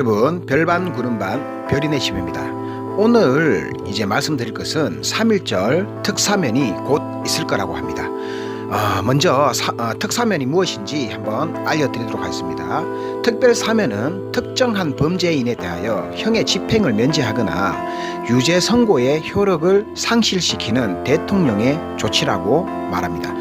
여러분, 별반 구름반 별이네 집입니다. 오늘 이제 말씀드릴 것은 3.1절 특사면이 곧 있을 거라고 합니다. 먼저 특사면이 무엇인지 한번 알려드리도록 하겠습니다. 특별사면은 특정한 범죄인에 대하여 형의 집행을 면제하거나 유죄 선고의 효력을 상실시키는 대통령의 조치라고 말합니다.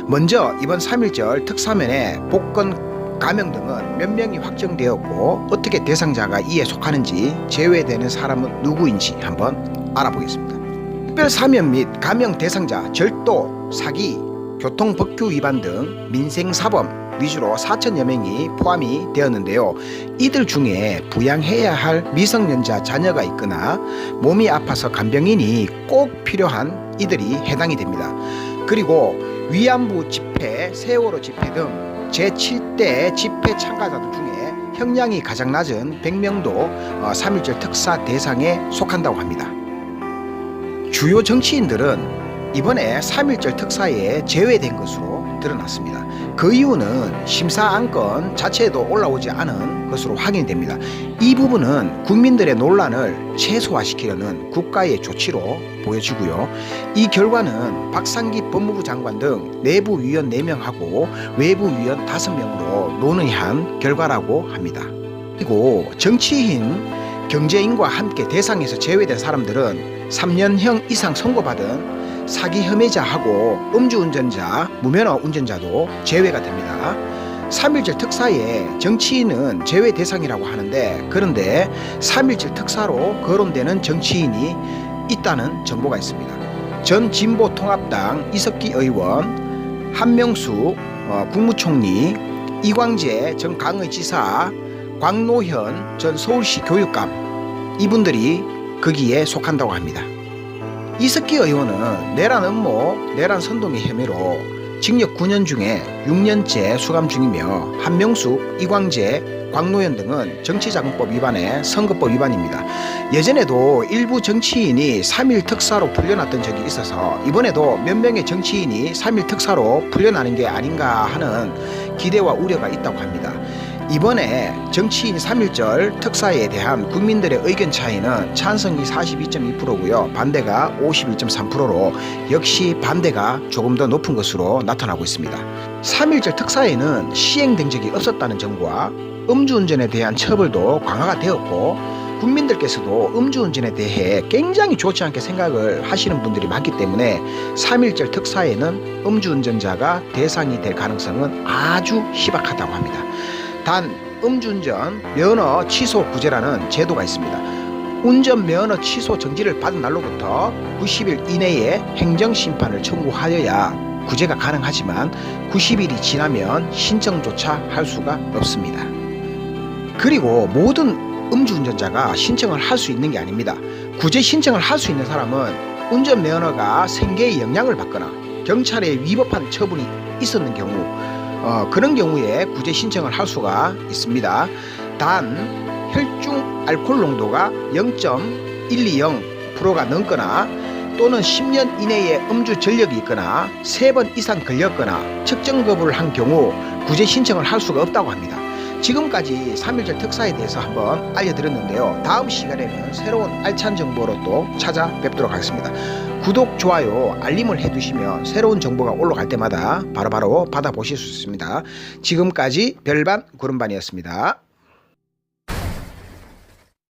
먼저 이번 3.1절 특사면의 복권 가명 등은 몇 명이 확정되었고 어떻게 대상자가 이에 속하는지 제외되는 사람은 누구인지 한번 알아보겠습니다. 특별사면 및 가명 대상자 절도, 사기, 교통법규 위반 등 민생사범 위주로 4천여 명이 포함이 되었는데요. 이들 중에 부양해야 할 미성년자 자녀가 있거나 몸이 아파서 간병인이 꼭 필요한 이들이 해당이 됩니다. 그리고 위안부 집회, 세월호 집회 등 제7대 집회 참가자들 중에 형량이 가장 낮은 100명도 3.1절 특사 대상에 속한다고 합니다. 주요 정치인들은 이번에 3.1절 특사에 제외된 것으로 드러났습니다. 그 이유는 심사 안건 자체에도 올라오지 않은 것으로 확인됩니다. 이 부분은 국민들의 논란을 최소화시키려는 국가의 조치로 보여지고요. 이 결과는 박상기 법무부 장관 등 내부 위원 4명하고 외부 위원 5명으로 논의한 결과라고 합니다. 그리고 정치인, 경제인과 함께 대상에서 제외된 사람들은 3년형 이상 선고받은 사기 혐의자하고 음주운전자, 무면허 운전자도 제외가 됩니다. 3.1절 특사에 정치인은 제외 대상이라고 하는데, 그런데 3.1절 특사로 거론되는 정치인이 있다는 정보가 있습니다. 전 진보통합당 이석기 의원, 한명수 국무총리, 이광재 전 강의지사, 광노현 전 서울시 교육감, 이분들이 거기에 속한다고 합니다. 이석기 의원은 내란 음모, 내란 선동의 혐의로 징역 9년 중에 6년째 수감 중이며, 한명숙, 이광재, 광노현 등은 정치자금법 위반에 선거법 위반입니다. 예전에도 일부 정치인이 3.1 특사로 풀려났던 적이 있어서 이번에도 몇 명의 정치인이 3.1 특사로 풀려나는 게 아닌가 하는 기대와 우려가 있다고 합니다. 이번에 정치인 3.1절 특사에 대한 국민들의 의견 차이는 찬성이 42.2%고요. 반대가 51.3%로 역시 반대가 조금 더 높은 것으로 나타나고 있습니다. 3.1절 특사에는 시행된 적이 없었다는 점과 음주운전에 대한 처벌도 강화가 되었고, 국민들께서도 음주운전에 대해 굉장히 좋지 않게 생각을 하시는 분들이 많기 때문에 3.1절 특사에는 음주운전자가 대상이 될 가능성은 아주 희박하다고 합니다. 단, 음주운전 면허 취소 구제라는 제도가 있습니다. 운전면허 취소 정지를 받은 날로부터 90일 이내에 행정심판을 청구하여야 구제가 가능하지만 90일이 지나면 신청조차 할 수가 없습니다. 그리고 모든 음주운전자가 신청을 할 수 있는 게 아닙니다. 구제 신청을 할 수 있는 사람은 운전면허가 생계에 영향을 받거나 경찰에 위법한 처분이 있었는 경우, 그런 경우에 구제 신청을 할 수가 있습니다. 단, 혈중 알코올 농도가 0.120%가 넘거나 또는 10년 이내에 음주 전력이 있거나 3번 이상 걸렸거나 측정 거부를 한 경우 구제 신청을 할 수가 없다고 합니다. 지금까지 3.1절 특사에 대해서 한번 알려드렸는데요. 다음 시간에는 새로운 알찬 정보로 또 찾아뵙도록 하겠습니다. 구독, 좋아요, 알림을 해두시면 새로운 정보가 올라갈 때마다 바로바로 받아보실 수 있습니다. 지금까지 별반 구름반이었습니다.